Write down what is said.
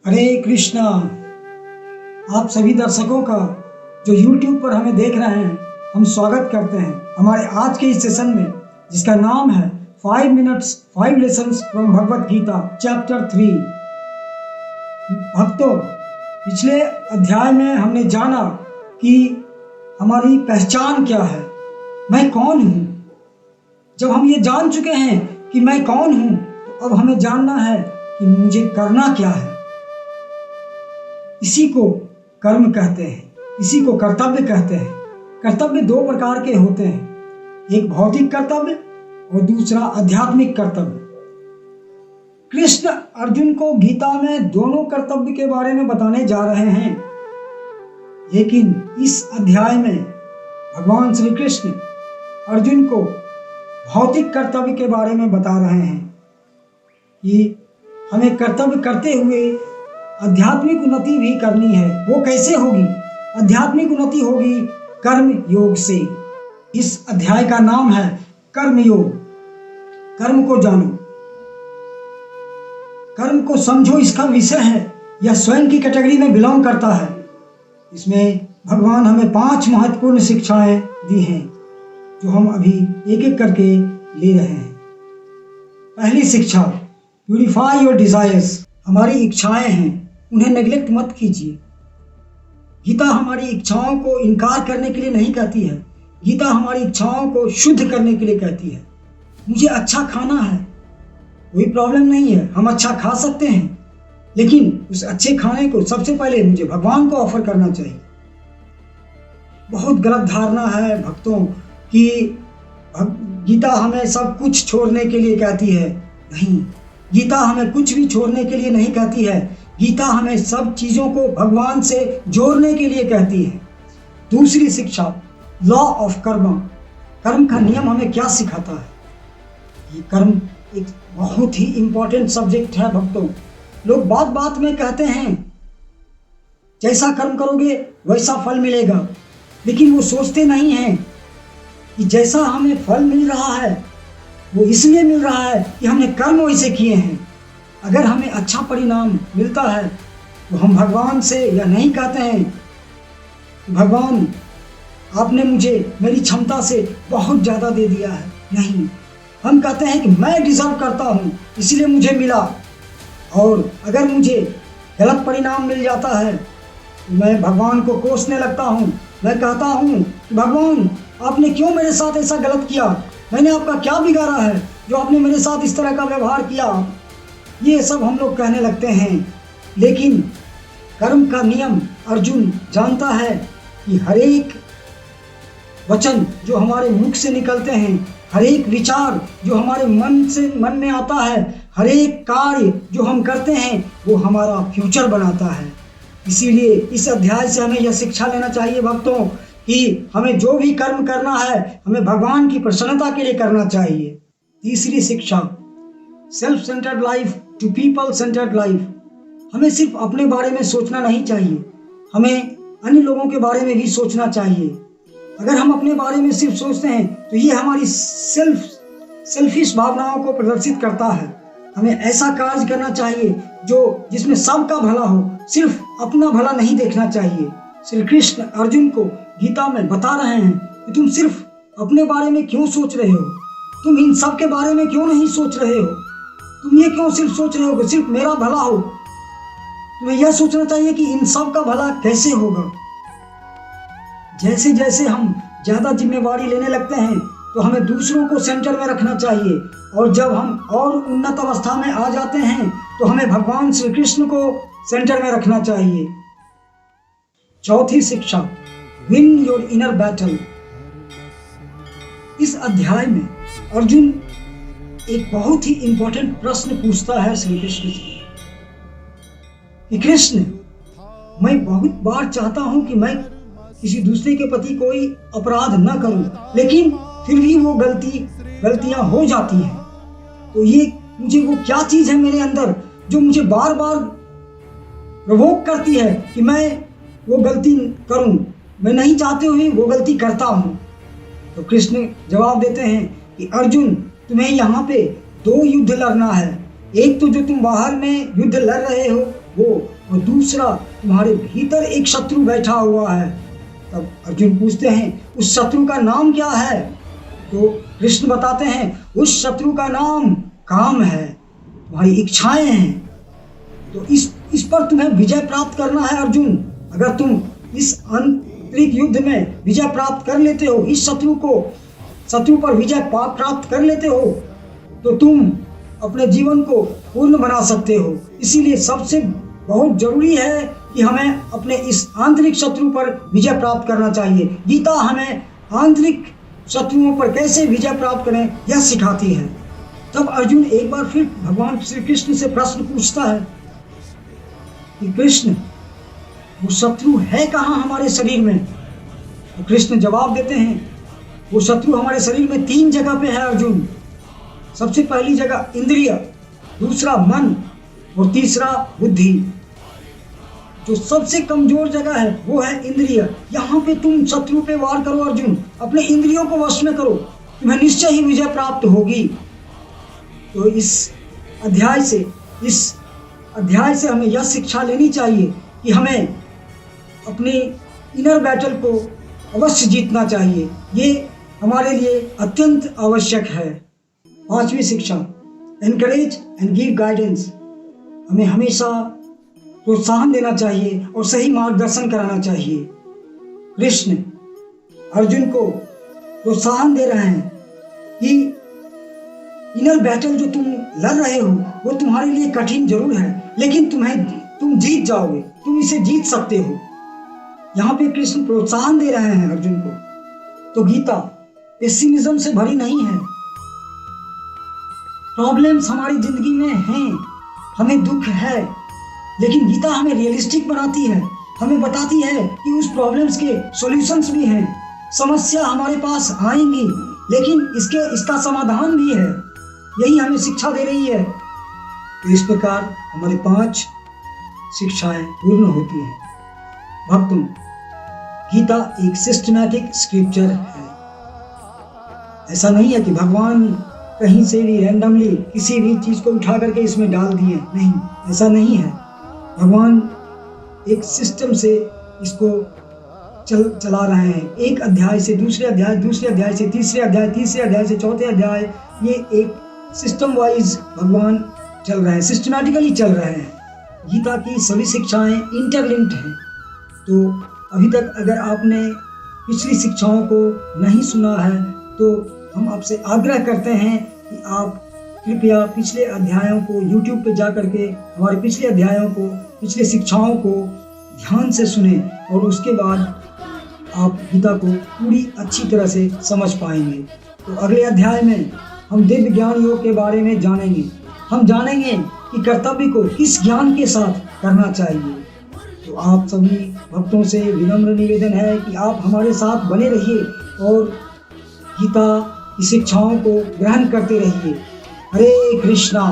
हरे कृष्णा। आप सभी दर्शकों का जो YouTube पर हमें देख रहे हैं, हम स्वागत करते हैं हमारे आज के इस सेशन में, जिसका नाम है 5 minutes 5 lessons from Bhagavad Gita chapter 3। भक्तों, पिछले अध्याय में हमने जाना कि हमारी पहचान क्या है, मैं कौन हूँ। जब हम ये जान चुके हैं कि मैं कौन हूँ, तो अब हमें जानना है कि मुझे करना क्या है। इसी को कर्म कहते हैं, इसी को कर्तव्य कहते हैं। कर्तव्य दो प्रकार के होते हैं, एक भौतिक कर्तव्य और दूसरा आध्यात्मिक कर्तव्य। कृष्ण अर्जुन को गीता में दोनों कर्तव्य के बारे में बताने जा रहे हैं, लेकिन इस अध्याय में भगवान श्री कृष्ण अर्जुन को भौतिक कर्तव्य के बारे में बता रहे हैं कि हमें कर्तव्य करते हुए आध्यात्मिक उन्नति भी करनी है। वो कैसे होगी? आध्यात्मिक उन्नति होगी कर्म योग से। इस अध्याय का नाम है कर्म योग। कर्म को जानो, कर्म को समझो, इसका विषय है। यह स्वयं की कैटेगरी में बिलोंग करता है। इसमें भगवान हमें 5 महत्वपूर्ण शिक्षाएं दी हैं, जो हम अभी एक एक करके ले रहे हैं। पहली शिक्षा, प्यूरिफाई योर डिजायर्स। हमारी इच्छाएं हैं, उन्हें नेग्लेक्ट मत कीजिए। गीता हमारी इच्छाओं को इनकार करने के लिए नहीं कहती है, गीता हमारी इच्छाओं को शुद्ध करने के लिए कहती है। मुझे अच्छा खाना है, कोई प्रॉब्लम नहीं है, हम अच्छा खा सकते हैं, लेकिन उस अच्छे खाने को सबसे पहले मुझे भगवान को ऑफर करना चाहिए। बहुत गलत धारणा है भक्तों कि गीता हमें सब कुछ छोड़ने के लिए कहती है। नहीं, गीता हमें कुछ भी छोड़ने के लिए नहीं कहती है। गीता हमें सब चीज़ों को भगवान से जोड़ने के लिए कहती है। दूसरी शिक्षा, लॉ ऑफ कर्म। कर्म का नियम हमें क्या सिखाता है? ये कर्म एक बहुत ही इंपॉर्टेंट सब्जेक्ट है भक्तों। लोग बात बात में कहते हैं जैसा कर्म करोगे वैसा फल मिलेगा, लेकिन वो सोचते नहीं हैं कि जैसा हमें फल मिल रहा है वो इसलिए मिल रहा है कि हमने कर्म वैसे किए हैं। अगर हमें अच्छा परिणाम मिलता है तो हम भगवान से यह नहीं कहते हैं भगवान आपने मुझे मेरी क्षमता से बहुत ज़्यादा दे दिया है। नहीं, हम कहते हैं कि मैं डिज़र्व करता हूँ इसलिए मुझे मिला। और अगर मुझे गलत परिणाम मिल जाता है तो मैं भगवान को कोसने लगता हूँ। मैं कहता हूँ कि भगवान आपने क्यों मेरे साथ ऐसा गलत किया? मैंने आपका क्या बिगाड़ा है जो आपने मेरे साथ इस तरह का व्यवहार किया? ये सब हम लोग कहने लगते हैं। लेकिन कर्म का नियम अर्जुन जानता है कि हर एक वचन जो हमारे मुख से निकलते हैं, हर एक विचार जो हमारे मन में आता है, हर एक कार्य जो हम करते हैं, वो हमारा फ्यूचर बनाता है। इसीलिए इस अध्याय से हमें यह शिक्षा लेना चाहिए भक्तों कि हमें जो भी कर्म करना है हमें भगवान की प्रसन्नता के लिए करना चाहिए। तीसरी शिक्षा, self centred life to people centred life. हमें सिर्फ अपने बारे में सोचना नहीं चाहिए, हमें अन्य लोगों के बारे में भी सोचना चाहिए। अगर हम अपने बारे में सिर्फ सोचते हैं तो ये हमारी सेल्फिश भावनाओं को प्रदर्शित करता है। हमें ऐसा कार्य करना चाहिए जिसमें सबका भला हो, सिर्फ अपना भला नहीं देखना चाहिए। श्री कृष्ण अर्जुन को गीता में बता रहे हैं कि तुम सिर्फ अपने बारे में क्यों सोच रहे हो, तुम इन सब के बारे में क्यों नहीं सोच रहे हो, तुम ये क्यों सिर्फ सोच रहे हो कि सिर्फ मेरा भला हो। तुम्हें यह सोचना चाहिए कि इन सब का भला कैसे होगा। जैसे जैसे हम ज़्यादा जिम्मेवारी लेने लगते हैं तो हमें दूसरों को सेंटर में रखना चाहिए, और जब हम और उन्नत अवस्था में आ जाते हैं तो हमें भगवान श्री कृष्ण को सेंटर में रखना चाहिए। चौथी शिक्षा, विन योर इनर बैटल। इस अध्याय में अर्जुन एक बहुत ही इंपॉर्टेंट प्रश्न पूछता है श्री कृष्ण से कि कृष्ण, मैं बहुत बार चाहता हूं कि मैं किसी दूसरे के प्रति कोई अपराध न करूं, लेकिन फिर भी वो गलतियां हो जाती हैं। तो ये मुझे वो क्या चीज़ है मेरे अंदर जो मुझे बार बार प्रोवोक करती है कि मैं वो गलती करूं, मैं नहीं चाहते हुए वो गलती करता हूं। तो कृष्ण जवाब देते हैं कि अर्जुन, तुम्हें यहाँ पे 2 युद्ध लड़ना है। एक तो जो तुम बाहर में युद्ध लड़ रहे हो वो, और दूसरा तुम्हारे भीतर एक शत्रु बैठा हुआ है। तब अर्जुन पूछते हैं उस शत्रु का नाम क्या है? तो कृष्ण बताते हैं उस शत्रु का नाम काम है, तुम्हारी इच्छाएं हैं। तो इस पर तुम्हें विजय प्राप्त करना है अर्जुन। अगर तुम इस आंतरिक युद्ध में विजय प्राप्त कर लेते हो, इस शत्रु पर विजय प्राप्त कर लेते हो, तो तुम अपने जीवन को पूर्ण बना सकते हो। इसीलिए सबसे बहुत जरूरी है कि हमें अपने इस आंतरिक शत्रु पर विजय प्राप्त करना चाहिए। गीता हमें आंतरिक शत्रुओं पर कैसे विजय प्राप्त करें यह सिखाती है। तब अर्जुन एक बार फिर भगवान श्री कृष्ण से प्रश्न पूछता है कि कृष्ण, वो शत्रु है कहाँ हमारे शरीर में? तो कृष्ण जवाब देते हैं वो शत्रु हमारे शरीर में 3 जगह पे है अर्जुन। सबसे पहली जगह इंद्रिय, दूसरा मन और तीसरा बुद्धि। जो सबसे कमजोर जगह है वो है इंद्रिय। यहाँ पे तुम शत्रु पे वार करो अर्जुन, अपने इंद्रियों को वश में करो, तुम्हें निश्चय ही विजय प्राप्त होगी। तो इस अध्याय से हमें यह शिक्षा लेनी चाहिए कि हमें अपने इनर बैटल को अवश्य जीतना चाहिए। ये हमारे लिए अत्यंत आवश्यक है। 5वीं शिक्षा, एनकरेज एंड गिव गाइडेंस। हमें हमेशा प्रोत्साहन देना चाहिए और सही मार्गदर्शन कराना चाहिए। कृष्ण अर्जुन को प्रोत्साहन दे रहे हैं कि इनर बैटल जो तुम लड़ रहे हो वो तुम्हारे लिए कठिन जरूर है, लेकिन तुम जीत जाओगे, तुम इसे जीत सकते हो। यहाँ पे कृष्ण प्रोत्साहन दे रहे हैं अर्जुन को। तो गीता पेसिमिज्म से भरी नहीं है। प्रॉब्लम्स हमारी जिंदगी में हैं, हमें दुख है, लेकिन गीता हमें रियलिस्टिक बनाती है, हमें बताती है कि उस प्रॉब्लम्स के सॉल्यूशंस भी हैं। समस्या हमारे पास आएंगी, लेकिन इसका समाधान भी है। यही हमें शिक्षा दे रही है। तो इस प्रकार हमारी 5 शिक्षाएं पूर्ण होती हैं। भक्तों, गीता एक सिस्टमैटिक स्क्रिप्चर है। ऐसा नहीं है कि भगवान कहीं से भी रैंडमली किसी भी चीज को उठा करके इसमें डाल दिए, नहीं, ऐसा नहीं है। भगवान एक सिस्टम से इसको चला रहे हैं। एक अध्याय से दूसरे अध्याय, दूसरे अध्याय से तीसरे अध्याय, तीसरे अध्याय से चौथे अध्याय, ये एक सिस्टम वाइज भगवान चल रहे हैं, सिस्टमैटिकली चल रहे हैं। गीता की सभी शिक्षाएं इंटरलिंक्ड हैं। तो अभी तक अगर आपने पिछली शिक्षाओं को नहीं सुना है तो हम आपसे आग्रह करते हैं कि आप कृपया पिछले अध्यायों को YouTube पे जा करके हमारे पिछले अध्यायों को, पिछले शिक्षाओं को ध्यान से सुने और उसके बाद आप गीता को पूरी अच्छी तरह से समझ पाएंगे। तो अगले अध्याय में हम दिव्य ज्ञान योग के बारे में जानेंगे। हम जानेंगे कि कर्तव्य को किस ज्ञान के साथ करना चाहिए। तो आप सभी भक्तों से विनम्र निवेदन है कि आप हमारे साथ बने रहिए और गीता की शिक्षाओं को ग्रहण करते रहिए। हरे कृष्णा।